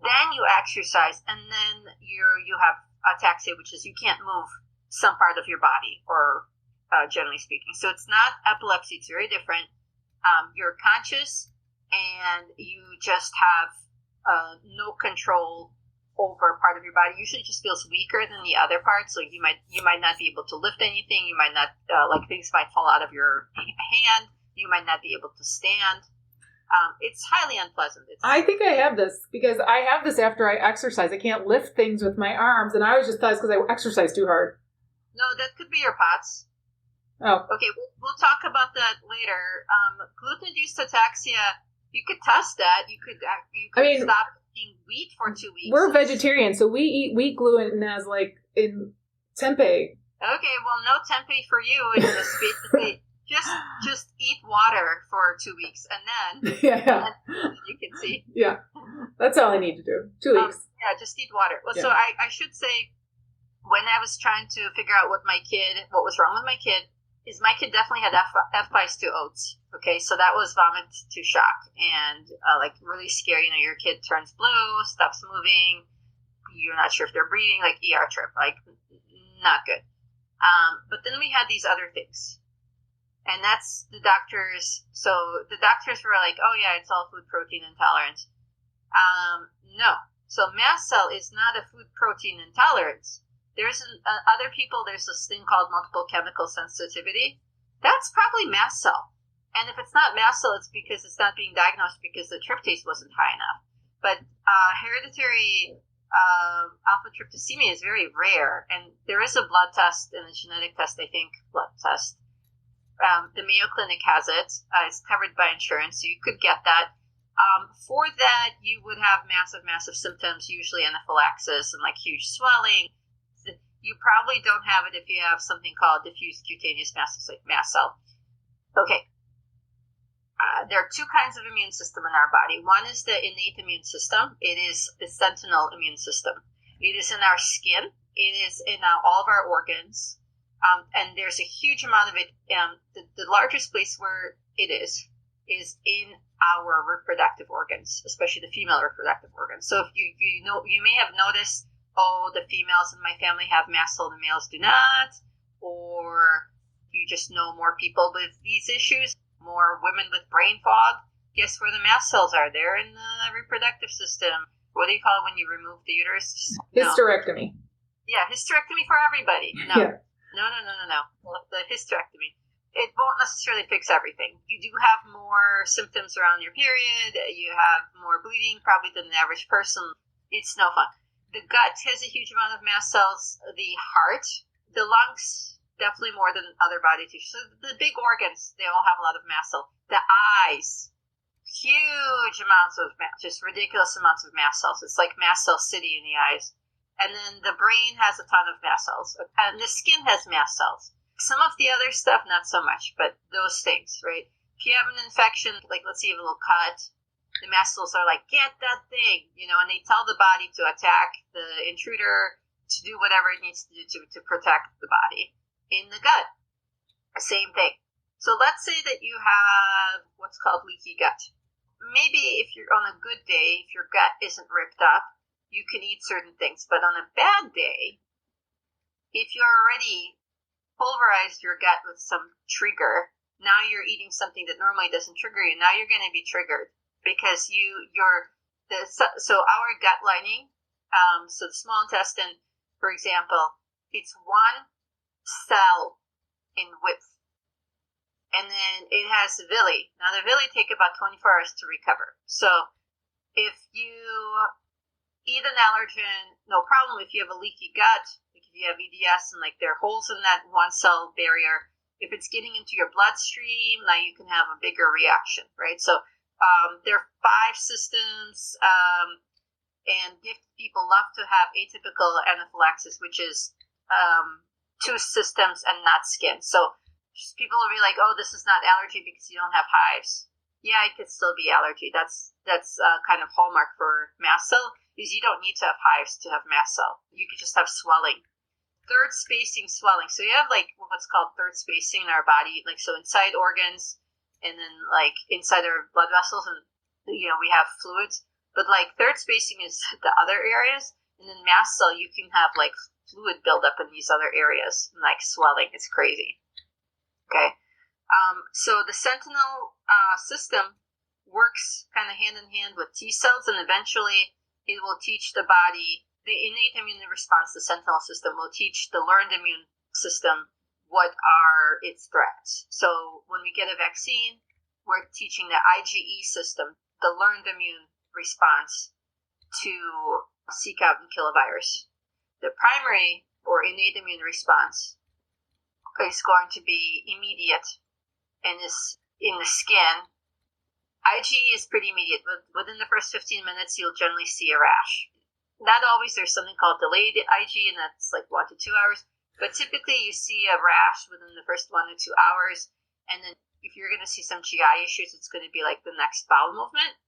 then you exercise, and then you have ataxia, which is you can't move some part of your body, or generally speaking. So it's not epilepsy, it's very different. You're conscious, and you just have no control over part of your body. Usually just feels weaker than the other parts. So you might not be able to lift anything. You might not, like things might fall out of your hand. You might not be able to stand. It's highly unpleasant. I think I have this because I have this after I exercise. I can't lift things with my arms, and I always just thought it's because I exercise too hard. No, that could be your POTS. Oh. Okay, we'll talk about that later. Gluten-induced ataxia, you could test that. You could stop eating wheat for 2 weeks. We're vegetarians, so we eat wheat gluten as like in tempeh. Okay, well, no tempeh for you. It's just basically just eat water for 2 weeks, and then you can see. Yeah, that's all I need to do. 2 weeks. Yeah, just eat water. Well, so I should say, when I was trying to figure out what was wrong with my kid, is my kid definitely had FPIES to oats. Okay, so that was vomit to shock, and like really scary. Your kid turns blue, stops moving. You're not sure if they're breathing, like ER trip, like not good. But then we had these other things, and that's the doctors. So the doctors were like, "Oh yeah, it's all food protein intolerance." No, so mast cell is not a food protein intolerance. There's other people, there's this thing called multiple chemical sensitivity. That's probably mast cell. And if it's not mast cell, it's because it's not being diagnosed because the tryptase wasn't high enough. But hereditary alpha-tryptosemia is very rare. And there is a blood test and a genetic test, I think, blood test. The Mayo Clinic has it. It's covered by insurance, so you could get that. For that, you would have massive symptoms, usually anaphylaxis and like huge swelling. You probably don't have it if you have something called diffuse cutaneous mast cell. Okay. There are 2 kinds of immune system in our body. One is the innate immune system. It is the sentinel immune system. It is in our skin. It is in all of our organs. And there's a huge amount of it. The largest place where it is in our reproductive organs, especially the female reproductive organs. So if you may have noticed, the females in my family have mast cell, the males do not, or you just know more people with these issues, more women with brain fog. Guess where the mast cells are? They're in the reproductive system. What do you call it when you remove the uterus? Hysterectomy. Yeah, hysterectomy for everybody. No. Yeah. No. The hysterectomy. It won't necessarily fix everything. You do have more symptoms around your period. You have more bleeding probably than the average person. It's no fun. The gut has a huge amount of mast cells. The heart, the lungs, definitely more than other body tissues. So the big organs, they all have a lot of mast cells. The eyes, huge amounts of just ridiculous amounts of mast cells. It's like mast cell city in the eyes. And then the brain has a ton of mast cells, and the skin has mast cells. Some of the other stuff, not so much, but those things, right? If you have an infection, like let's say you have a little cut, the mast cells are like, get that thing, and they tell the body to attack the intruder, to do whatever it needs to do to protect the body. In the gut, same thing. So let's say that you have what's called leaky gut. Maybe if you're on a good day, if your gut isn't ripped up, you can eat certain things. But on a bad day, if you already pulverized your gut with some trigger, now you're eating something that normally doesn't trigger you. Now you're going to be triggered because so our gut lining, so the small intestine, for example, it's one cell in width. And then it has the villi. Now, the villi take about 24 hours to recover. So if you eat an allergen, no problem. If you have a leaky gut, like if you have EDS and like there are holes in that one cell barrier, if it's getting into your bloodstream, now you can have a bigger reaction, right? So there are 5 systems, and gifted people love to have atypical anaphylaxis, which is 2 systems and not skin. So people will be like, oh, this is not allergy because you don't have hives. Yeah, it could still be allergy. That's kind of hallmark for mast cell, is you don't need to have hives to have mast cell. You could just have swelling. Third spacing swelling. So you have like what's called third spacing in our body, like so inside organs and then like inside our blood vessels, and we have fluids. But like third spacing is the other areas, and then mast cell you can have like fluid buildup in these other areas, and like swelling. It's crazy. Okay. So the sentinel system works kind of hand in hand with T cells, and eventually it will teach the body the innate immune response. The sentinel system will teach the learned immune system what are its threats. So when we get a vaccine, we're teaching the IgE system, the learned immune response, to seek out and kill a virus. The primary or innate immune response is going to be immediate and is in the skin. IgE is pretty immediate. Within the first 15 minutes, you'll generally see a rash. Not always. There's something called delayed IgE, and that's like 1 to 2 hours. But typically, you see a rash within the first 1 to 2 hours. And then if you're going to see some GI issues, it's going to be like the next bowel movement.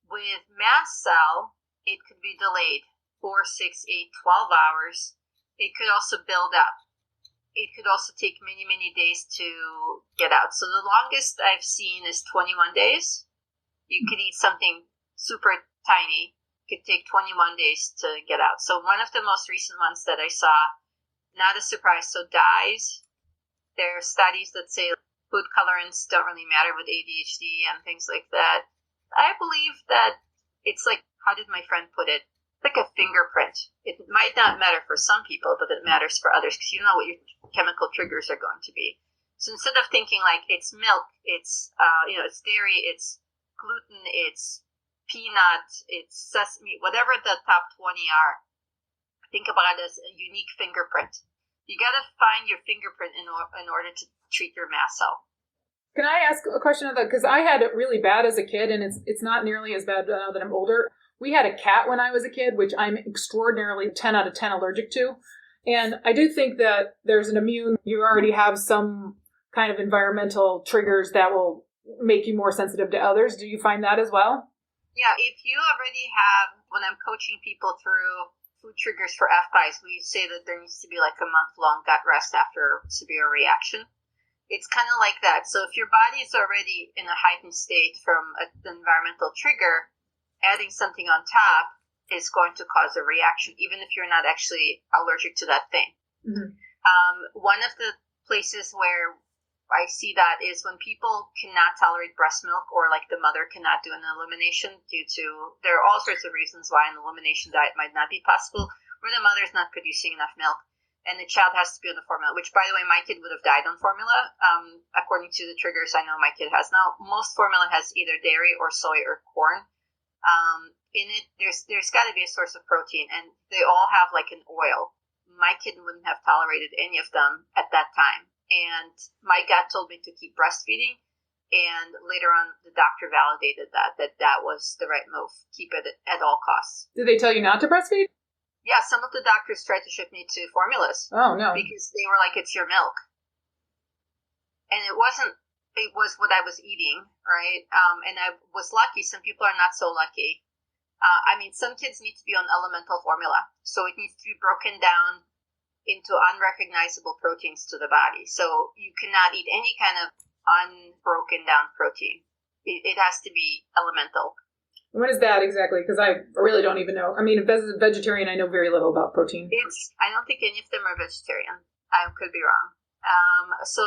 With mast cell, it could be delayed 4, 6, 8, 12 hours. It could also build up. It could also take many, many days to get out. So the longest I've seen is 21 days. You could eat something super tiny. It could take 21 days to get out. So one of the most recent ones that I saw, not a surprise, so dyes. There are studies that say food colorants don't really matter with ADHD and things like that. I believe that it's like, how did my friend put it? Like a fingerprint. It might not matter for some people, but it matters for others because you don't know what your chemical triggers are going to be. So instead of thinking like it's milk, it's it's dairy, it's gluten, it's peanut, it's sesame, whatever the top 20 are, think about it as a unique fingerprint. You got to find your fingerprint in order to treat your mast cell. Can I ask a question of that? Because I had it really bad as a kid, and it's not nearly as bad now that I'm older. We had a cat when I was a kid, which I'm extraordinarily 10 out of 10 allergic to. And I do think that there's an immune, you already have some kind of environmental triggers that will make you more sensitive to others. Do you find that as well? Yeah, if you already have, when I'm coaching people through food triggers for FPIs, we say that there needs to be like a month-long gut rest after severe reaction. It's kind of like that. So if your body is already in a heightened state from an environmental trigger, adding something on top is going to cause a reaction, even if you're not actually allergic to that thing. Mm-hmm. One of the places where I see that is when people cannot tolerate breast milk, or like the mother cannot do an elimination due to, there are all sorts of reasons why an elimination diet might not be possible, where the mother's not producing enough milk and the child has to be on the formula, which, by the way, my kid would have died on formula. According to the triggers I know my kid has now, most formula has either dairy or soy or corn. In it, there's got to be a source of protein, and they all have like an oil. My kid wouldn't have tolerated any of them at that time, and my gut told me to keep breastfeeding, and later on the doctor validated that was the right move. Keep it at all costs. Did they tell you not to breastfeed? Yeah, some of the doctors tried to shift me to formulas. Oh, no. Because they were like, it's your milk. And it wasn't, it was what I was eating, right? And I was lucky. Some people are not so lucky. Some kids need to be on elemental formula. So it needs to be broken down into unrecognizable proteins to the body. So you cannot eat any kind of unbroken down protein. It has to be elemental. What is that exactly? Because I really don't even know. I mean, as a vegetarian, I know very little about protein. I don't think any of them are vegetarian. I could be wrong. So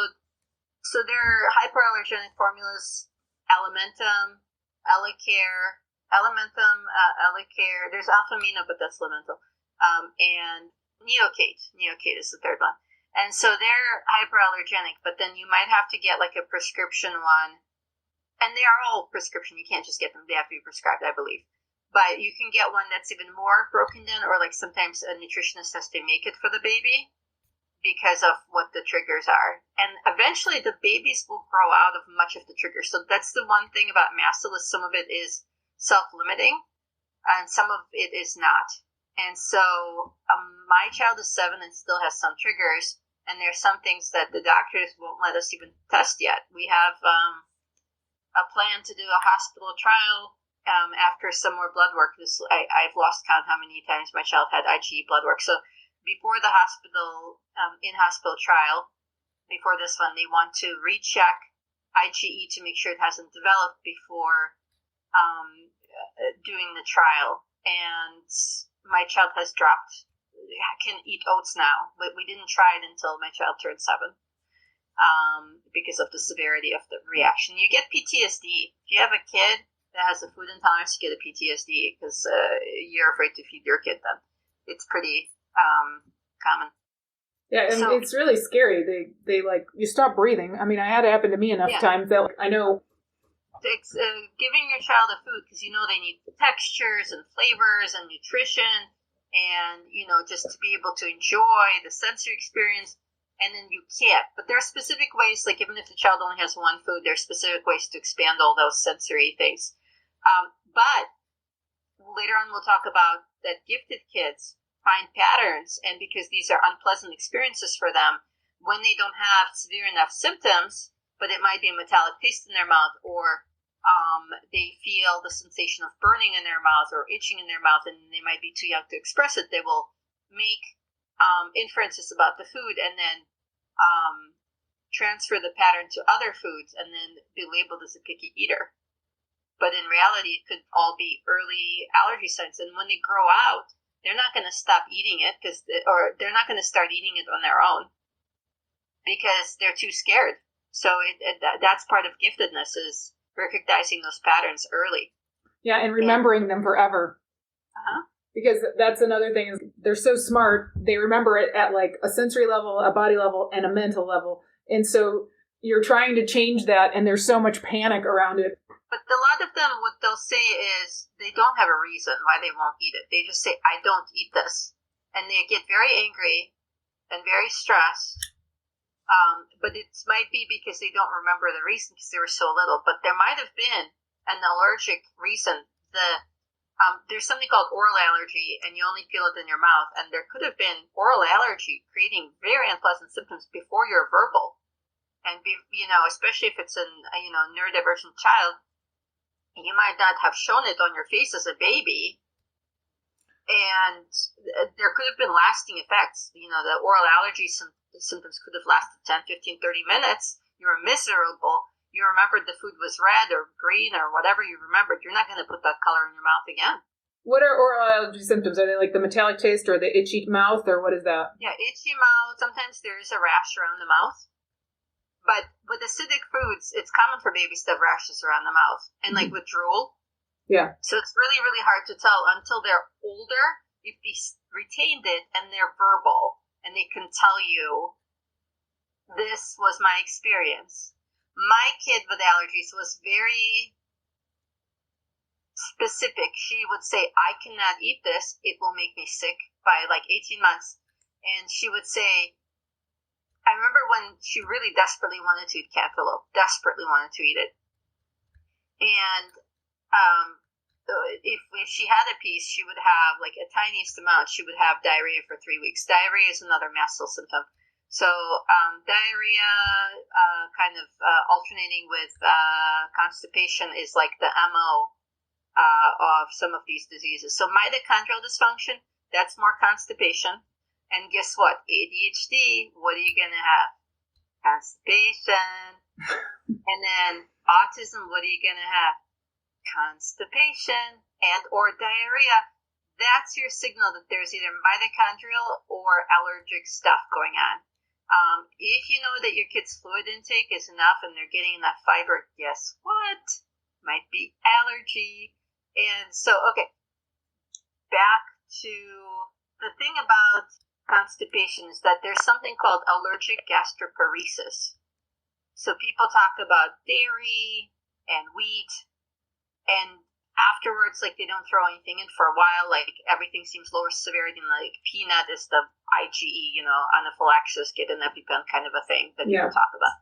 they're hypoallergenic formulas: Elementum, Elecare, there's Alphamino, but that's Elemental, and Neocate. Neocate is the third one. And so they're hyperallergenic, but then you might have to get like a prescription one. And they are all prescription. You can't just get them. They have to be prescribed, I believe. But you can get one that's even more broken down, or like sometimes a nutritionist has to make it for the baby because of what the triggers are. And eventually the babies will grow out of much of the triggers. So that's the one thing about mast cell, is some of it is self-limiting and some of it is not. And so my child is 7 and still has some triggers. And there's some things that the doctors won't let us even test yet. We have a plan to do a hospital trial after some more blood work. I've lost count how many times my child had IgE blood work. So before the hospital, in-hospital trial, before this one, they want to recheck IgE to make sure it hasn't developed before doing the trial. And my child has dropped, can eat oats now, but we didn't try it until my child turned 7. Because of the severity of the reaction. You get PTSD. If you have a kid that has a food intolerance, you get a PTSD because you're afraid to feed your kid then. It's pretty common. Yeah, and it's really scary. They like, you stop breathing. I mean, I had it happen to me enough times that I know. It's giving your child a food because they need textures and flavors and nutrition and, just to be able to enjoy the sensory experience. And then you can't. But there are specific ways, like even if the child only has one food, there are specific ways to expand all those sensory things. But later on we'll talk about that gifted kids find patterns, and because these are unpleasant experiences for them, when they don't have severe enough symptoms, but it might be a metallic taste in their mouth, or they feel the sensation of burning in their mouth or itching in their mouth, and they might be too young to express it, they will make inferences about the food and then transfer the pattern to other foods and then be labeled as a picky eater. But in reality, it could all be early allergy signs. And when they grow out, they're not going to stop eating it or they're not going to start eating it on their own because they're too scared. So that's part of giftedness, is recognizing those patterns early. Yeah, and remembering them forever. Uh-huh. Because that's another thing, is they're so smart. They remember it at like a sensory level, a body level, and a mental level. And so you're trying to change that, and there's so much panic around it. But a lot of them, what they'll say is they don't have a reason why they won't eat it. They just say, I don't eat this. And they get very angry and very stressed. But it might be because they don't remember the reason because they were so little. But there might have been an allergic reason. There's something called oral allergy, and you only feel it in your mouth. And there could have been oral allergy creating very unpleasant symptoms before you're verbal. And, especially if it's a neurodivergent child, you might not have shown it on your face as a baby. And there could have been lasting effects. The oral allergy symptoms could have lasted 10, 15, 30 minutes. You were miserable. You remembered the food was red or green or whatever you remembered. You're not going to put that color in your mouth again. What are oral allergy symptoms? Are they like the metallic taste or the itchy mouth, or what is that? Yeah, itchy mouth. Sometimes there is a rash around the mouth. But with acidic foods, it's common for babies to have rashes around the mouth. And like with drool. Yeah. So it's really, really hard to tell until they're older if they retained it and they're verbal and they can tell you, this was my experience. My kid with allergies was very specific. She would say, I cannot eat this. It will make me sick by like 18 months. And she would say, I remember when she really desperately wanted to eat cantaloupe, desperately wanted to eat it. And if she had a piece, she would have like a tiniest amount. She would have diarrhea for 3 weeks. Diarrhea is another mast cell symptom. So diarrhea, alternating with constipation is like the MO of some of these diseases. So mitochondrial dysfunction, that's more constipation. And guess what? ADHD, what are you going to have? Constipation. And then autism, what are you going to have? Constipation and or diarrhea. That's your signal that there's either mitochondrial or allergic stuff going on. If you know that your kid's fluid intake is enough and they're getting enough fiber, guess what? Might be allergy. And so, okay, back to the thing about constipation is that there's something called allergic gastroparesis. So people talk about dairy and wheat, and afterwards, like, they don't throw anything in for a while, like, everything seems lower severity, and, like, peanut is the IgE, anaphylaxis, get an EpiPen kind of a thing that people talk about.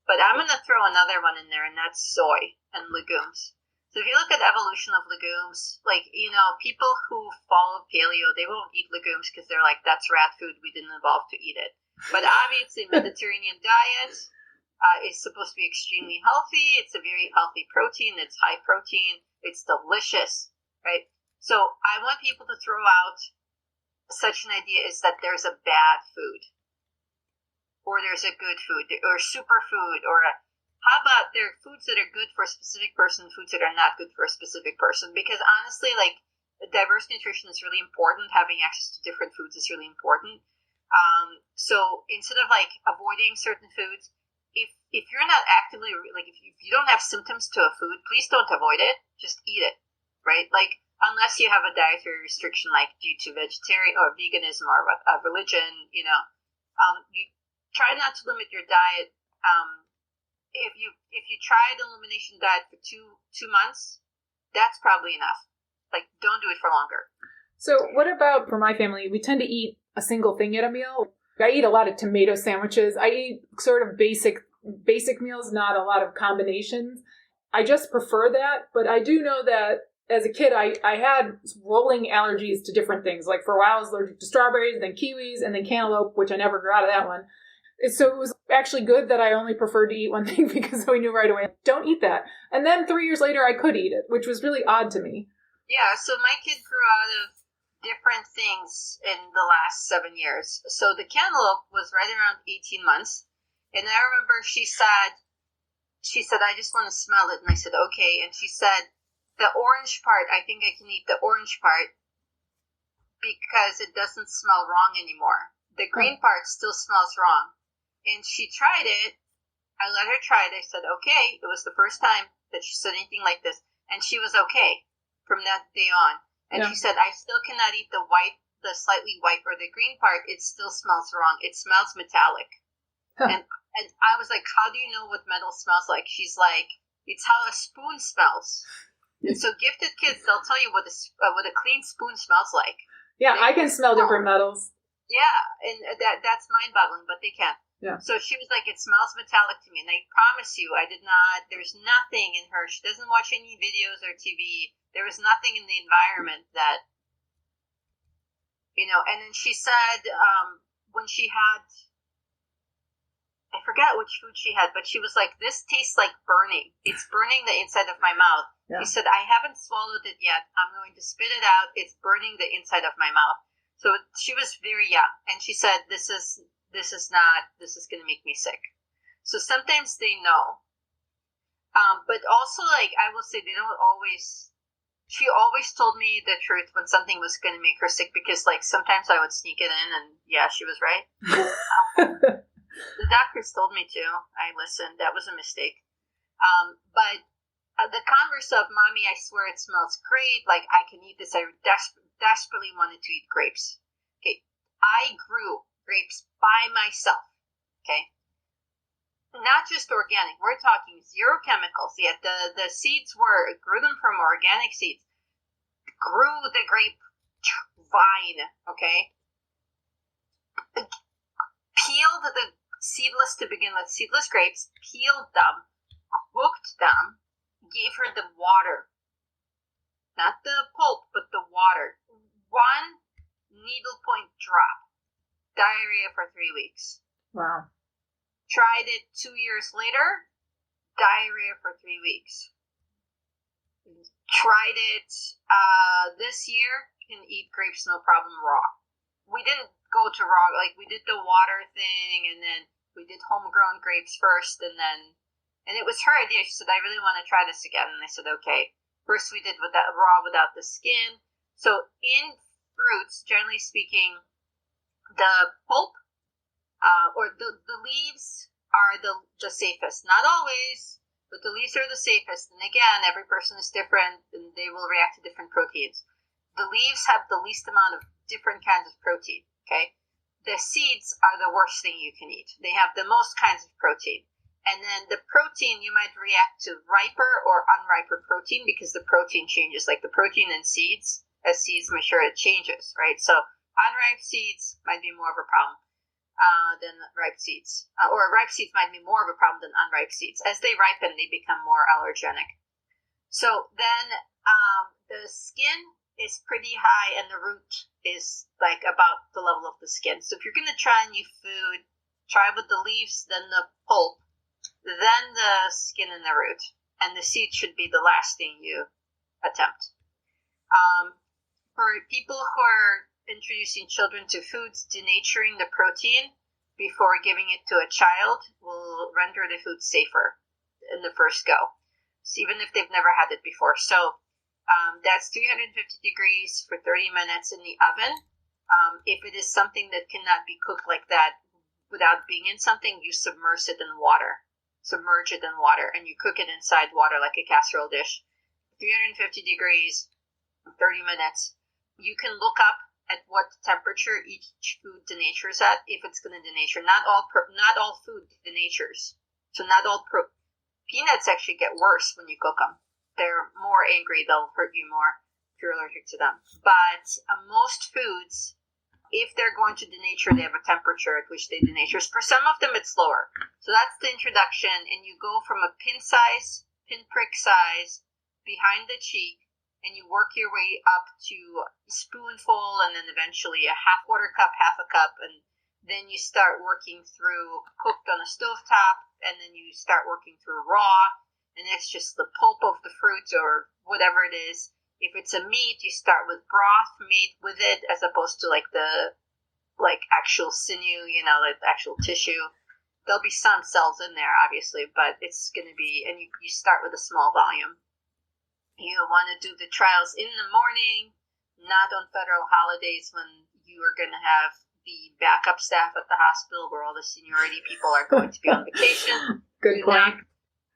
But I'm going to throw another one in there, and that's soy and legumes. So if you look at evolution of legumes, like, people who follow paleo, they won't eat legumes because they're like, that's rat food, we didn't evolve to eat it. But obviously, Mediterranean diet is supposed to be extremely healthy. It's a very healthy protein. It's high protein. It's delicious, right? So I want people to throw out such an idea is that there's a bad food, or there's a good food, or superfood, or how about there are foods that are good for a specific person, foods that are not good for a specific person? Because honestly, like, diverse nutrition is really important. Having access to different foods is really important. So instead of like avoiding certain foods, if you're not actively, like, if you don't have symptoms to a food, please don't avoid it. Just eat it, right? Like, unless you have a dietary restriction, like due to vegetarian or veganism or religion, you try not to limit your diet. If you tried an elimination diet for two months, that's probably enough. Like, don't do it for longer. So what about for my family? We tend to eat a single thing at a meal. I eat a lot of tomato sandwiches. I eat sort of basic meals, not a lot of combinations. I just prefer that, but I do know that as a kid, I had rolling allergies to different things. Like, for a while I was allergic to strawberries, then kiwis, and then cantaloupe, which I never grew out of that one. So it was actually good that I only preferred to eat one thing because we knew right away, don't eat that. And then 3 years later, I could eat it, which was really odd to me. Yeah, so my kid grew out of different things in the last 7 years. So the cantaloupe was right around 18 months. And I remember she said, I just want to smell it. And I said, okay. And she said, the orange part, I think I can eat the orange part because it doesn't smell wrong anymore. The green part still smells wrong. And she tried it. I let her try it. I said, okay. It was the first time that she said anything like this. And she was okay from that day on. And she said, I still cannot eat the slightly white or the green part. It still smells wrong. It smells metallic. Huh. And I was like, how do you know what metal smells like? She's like, it's how a spoon smells. And so gifted kids, they'll tell you what a clean spoon smells like. Yeah, I can smell different metals. Yeah, and that's mind-boggling, but they can't. Yeah. So she was like, it smells metallic to me. And I promise you, there's nothing in her. She doesn't watch any videos or TV. There was nothing in the environment that, and then she said, when she had, I forgot which food she had, but she was like, this tastes like burning. It's burning the inside of my mouth. Yeah. She said, I haven't swallowed it yet. I'm going to spit it out. It's burning the inside of my mouth. So she was very young. And she said, this is going to make me sick. So sometimes they know. But also, like, I will say, they don't always, she always told me the truth when something was going to make her sick, because, like, sometimes I would sneak it in, and yeah, she was right. The doctors told me to. I listened. That was a mistake. But the converse of, mommy, I swear it smells great. Like, I can eat this. I desperately wanted to eat grapes. Okay. I grew grapes by myself. Okay. Not just organic. We're talking zero chemicals. Yet the seeds grew them from organic seeds. Grew the grape vine. Okay. Peeled the seedless to begin with, seedless grapes, peeled them, cooked them, gave her the water. Not the diarrhea for 3 weeks. Wow. Tried it 2 years later, diarrhea for 3 weeks. Tried it this year, can eat grapes no problem raw. We didn't go to raw, like we did the water thing, and then we did homegrown grapes first, and it was her idea. She said, I really want to try this again. And I said, okay. First we did with that raw without the skin. So in fruits, generally speaking, the pulp or the leaves are the safest. Not always, but the leaves are the safest. And again, every person is different, and they will react to different proteins. The leaves have the least amount of different kinds of protein, okay? The seeds are the worst thing you can eat. They have the most kinds of protein. And then the protein, you might react to riper or unriper protein because the protein changes. Like the protein in seeds, as seeds mature, it changes, right? So unripe seeds might be more of a problem than ripe seeds. Or ripe seeds might be more of a problem than unripe seeds. As they ripen, they become more allergenic. So then the skin is pretty high and the root is like about the level of the skin. So if you're going to try a new food, try with the leaves, then the pulp, then the skin and the root. And the seed should be the last thing you attempt. For people who are introducing children to foods, denaturing the protein before giving it to a child will render the food safer in the first go. So even if they've never had it before. So that's 350 degrees for 30 minutes in the oven. If it is something that cannot be cooked like that without being in something, you submerge it in water. Submerge it in water, and you cook it inside water like a casserole dish. 350 degrees, 30 minutes. You can look up at what temperature each food denatures at if it's going to denature. Not all food denatures. So not all peanuts actually get worse when you cook them. They're more angry. They'll hurt you more if you're allergic to them. But most foods, if they're going to denature, they have a temperature at which they denature. For some of them, it's lower. So that's the introduction, and you go from a pinprick size behind the cheek, and you work your way up to a spoonful, and then eventually a quarter cup, half a cup, and then you start working through cooked on a stovetop, and then you start working through raw, and it's just the pulp of the fruit or whatever it is. If it's a meat, you start with broth made with it as opposed to like actual sinew, like actual tissue. There'll be some cells in there, obviously, but it's going to be, and you start with a small volume. You want to do the trials in the morning, not on federal holidays when you are going to have the backup staff at the hospital where all the seniority people are going to be on vacation. Good point.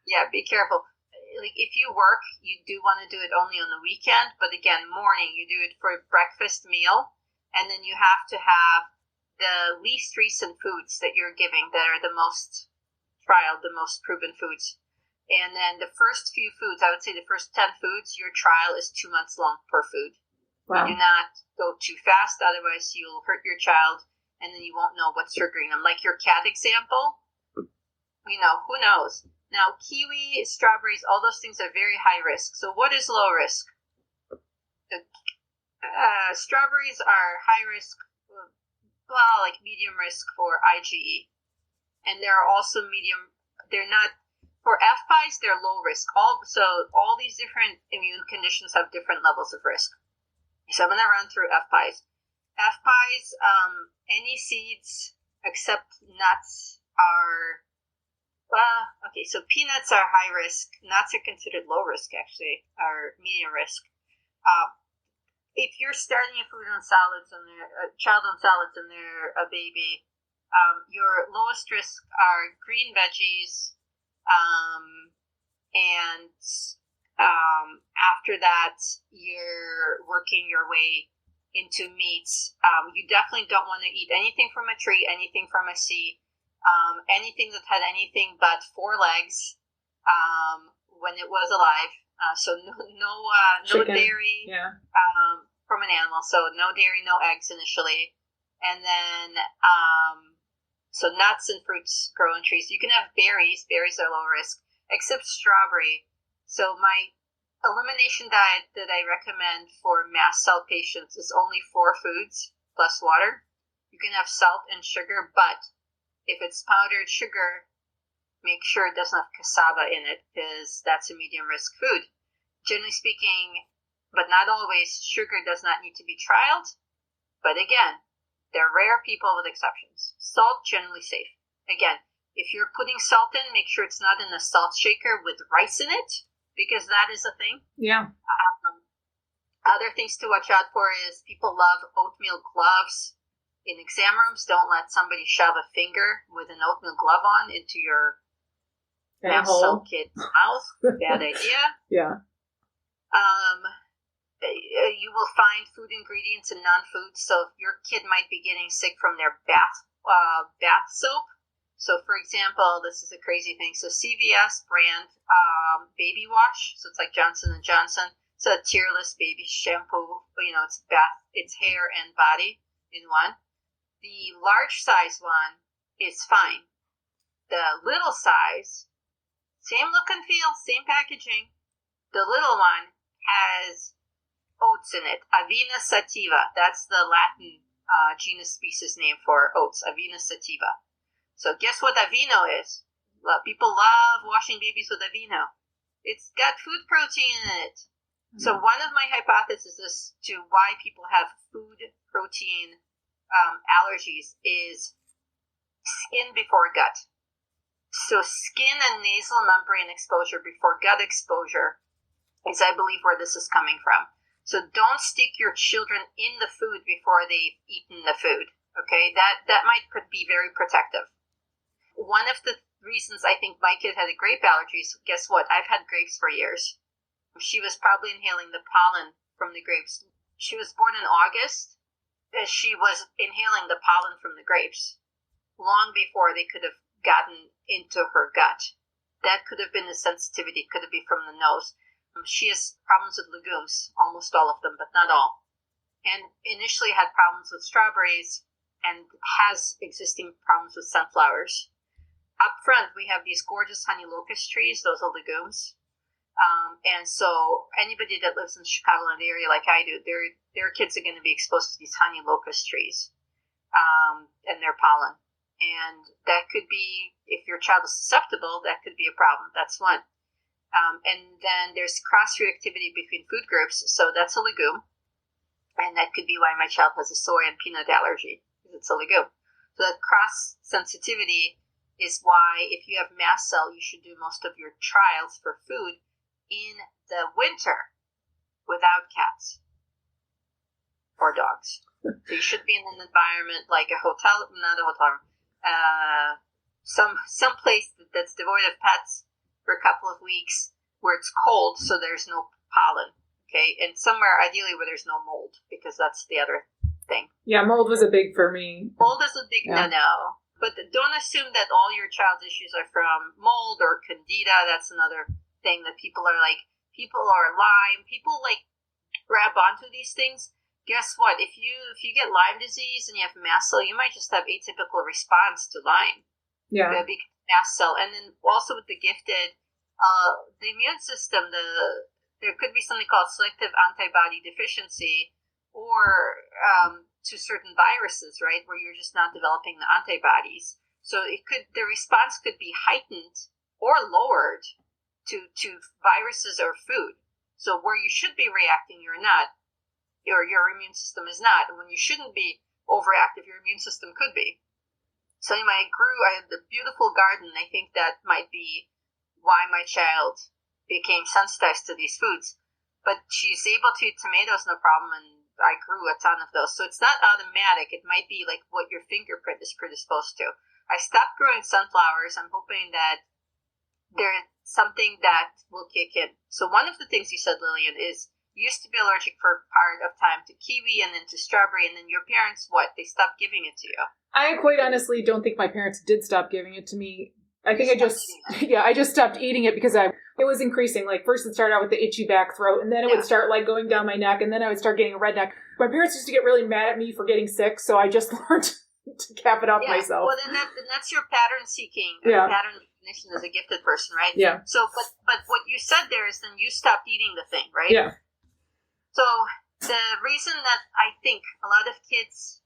Yeah, be careful. Like if you work, you do want to do it only on the weekend, but again, morning, you do it for a breakfast meal, and then you have to have the least recent foods that you're giving that are the most trialed, the most proven foods. And then the first few foods, I would say the first 10 foods, your trial is 2 months long per food. Wow. You do not go too fast, otherwise you'll hurt your child, and then you won't know what's triggering them. Like your cat example, who knows? Now, kiwi, strawberries, all those things are very high risk. So what is low risk? Strawberries are high risk, like medium risk for IgE. And there are also they're not, for FPIES, they're low risk. So all these different immune conditions have different levels of risk. So I'm going to run through FPIES. FPIES, any seeds except nuts are... so peanuts are high risk. Nuts are considered low risk, actually, or medium risk. If you're starting a food on salads and a child on salads and they're a baby, your lowest risk are green veggies, and after that, you're working your way into meats. You definitely don't want to eat anything from a tree, anything from a seed. Anything that had anything but 4 legs when it was alive. So no dairy from an animal. So no dairy, no eggs initially. And then so nuts and fruits grow on trees. You can have berries. Berries are low risk, except strawberry. So my elimination diet that I recommend for mast cell patients is only 4 foods plus water. You can have salt and sugar, but if it's powdered sugar, make sure it doesn't have cassava in it, because that's a medium risk food. Generally speaking, but not always, sugar does not need to be trialed. But again, there are rare people with exceptions. Salt, generally safe. Again, if you're putting salt in, make sure it's not in a salt shaker with rice in it, because that is a thing. Yeah. Other things to watch out for is people love oatmeal gloves. In exam rooms, don't let somebody shove a finger with an oatmeal glove on into your Mast Cell kid's mouth. Bad idea. Yeah. You will find food ingredients in non-food, so your kid might be getting sick from their bath soap. So, for example, this is a crazy thing. So, CVS brand baby wash. So it's like Johnson & Johnson. It's a tearless baby shampoo. It's hair and body in one. The large size one is fine. The little size, same look and feel, same packaging. The little one has oats in it. Avena sativa. That's the Latin genus species name for oats. Avena sativa. So guess what Aveeno is? People love washing babies with Aveeno. It's got food protein in it. So one of my hypotheses as to why people have food protein allergies is skin before gut. So skin and nasal membrane exposure before gut exposure is, I believe, where this is coming from. So don't stick your children in the food before they've eaten the food. Okay, that could be very protective. One of the reasons I think my kid had a grape allergy is, guess what? I've had grapes for years. She was probably inhaling the pollen from the grapes. She was born in August. She was inhaling the pollen from the grapes long before they could have gotten into her gut. That could have been the sensitivity, could have been from the nose. She has problems with legumes, almost all of them, but not all. And initially had problems with strawberries and has existing problems with sunflowers. Up front, we have these gorgeous honey locust trees. Those are legumes. And so anybody that lives in the Chicagoland area like I do, their kids are going to be exposed to these honey locust trees and their pollen. And that could be, if your child is susceptible, that could be a problem. That's one. And then there's cross-reactivity between food groups. So that's a legume. And that could be why my child has a soy and peanut allergy, because it's a legume. So that cross-sensitivity is why if you have mast cell, you should do most of your trials for food in the winter without cats or dogs. So you should be in an environment like a hotel, not a hotel room, some place that's devoid of pets for a couple of weeks where it's cold, so there's no pollen, okay? And somewhere ideally where there's no mold, because that's the other thing. Yeah, mold was a big for me. Mold is a big no-no. But don't assume that all your child's issues are from mold or candida. That's another thing that people are Lyme. People grab onto these things. Guess what? If you get Lyme disease and you have mast cell, you might just have atypical response to Lyme. Yeah. Mast cell. And then also with the gifted, the immune system, there could be something called selective antibody deficiency, or to certain viruses, right, where you're just not developing the antibodies. So the response could be heightened or lowered to viruses or food. So where you should be reacting, you're not, or your immune system is not. And when you shouldn't be overactive, your immune system could be. So anyway, I had a beautiful garden. I think that might be why my child became sensitized to these foods. But she's able to eat tomatoes, no problem, and I grew a ton of those. So it's not automatic. It might be like what your fingerprint is predisposed to. I stopped growing sunflowers. I'm hoping that there's something that will kick in. So one of the things you said, Lillian, is you used to be allergic for part of time to kiwi and then to strawberry, and then your parents, they stopped giving it to you? I quite honestly don't think my parents did stop giving it to me. I think I just stopped eating it because it was increasing. Like first it started out with the itchy back throat, and then it would start going down my neck, and then I would start getting a red neck. My parents used to get really mad at me for getting sick, so I just learned to cap it off myself. Well, then that's your pattern seeking, pattern recognition as a gifted person, right? Yeah. So, but what you said there is then you stopped eating the thing, right? Yeah. So the reason that I think a lot of kids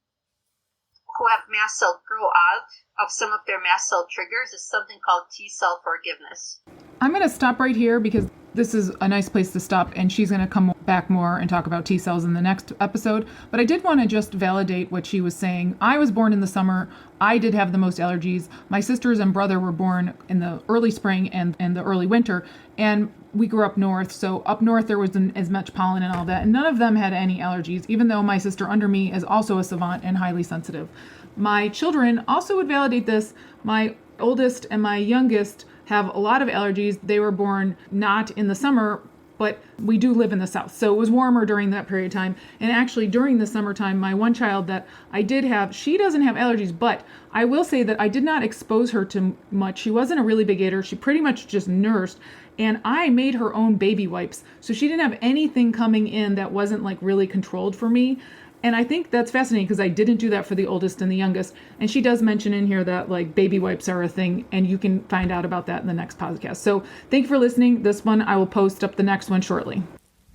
who have mast cells grow out of some of their mast cell triggers is something called T cell forgiveness. I'm going to stop right here because this is a nice place to stop, and she's going to come back more and talk about T cells in the next episode. But I did want to just validate what she was saying. I was born in the summer. I did have the most allergies. My sisters and brother were born in the early spring and the early winter, and we grew up north. So up north there wasn't as much pollen and all that, and none of them had any allergies, even though my sister under me is also a savant and highly sensitive. My children also would validate this. My oldest and my youngest have a lot of allergies. They were born not in the summer, but we do live in the south. So it was warmer during that period of time. And actually during the summertime, my one child that I did have, she doesn't have allergies, but I will say that I did not expose her to much. She wasn't a really big eater. She pretty much just nursed. And I made her own baby wipes. So she didn't have anything coming in that wasn't like really controlled for me. And I think that's fascinating because I didn't do that for the oldest and the youngest. And she does mention in here that like baby wipes are a thing, and you can find out about that in the next podcast. So thank you for listening. This one, I will post up the next one shortly.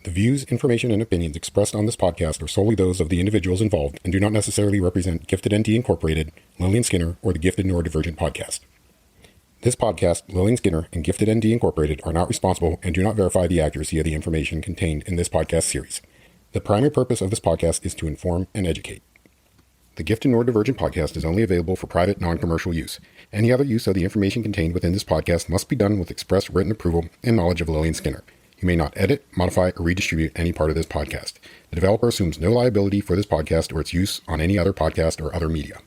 The views, information, and opinions expressed on this podcast are solely those of the individuals involved and do not necessarily represent Gifted NT Incorporated, Lillian Skinner, or the Gifted Neurodivergent Podcast. This podcast, Lillian Skinner, and Gifted NT Incorporated are not responsible and do not verify the accuracy of the information contained in this podcast series. The primary purpose of this podcast is to inform and educate. The Gifted Neurodivergent Podcast is only available for private, non-commercial use. Any other use of the information contained within this podcast must be done with express written approval and knowledge of Lillian Skinner. You may not edit, modify, or redistribute any part of this podcast. The developer assumes no liability for this podcast or its use on any other podcast or other media.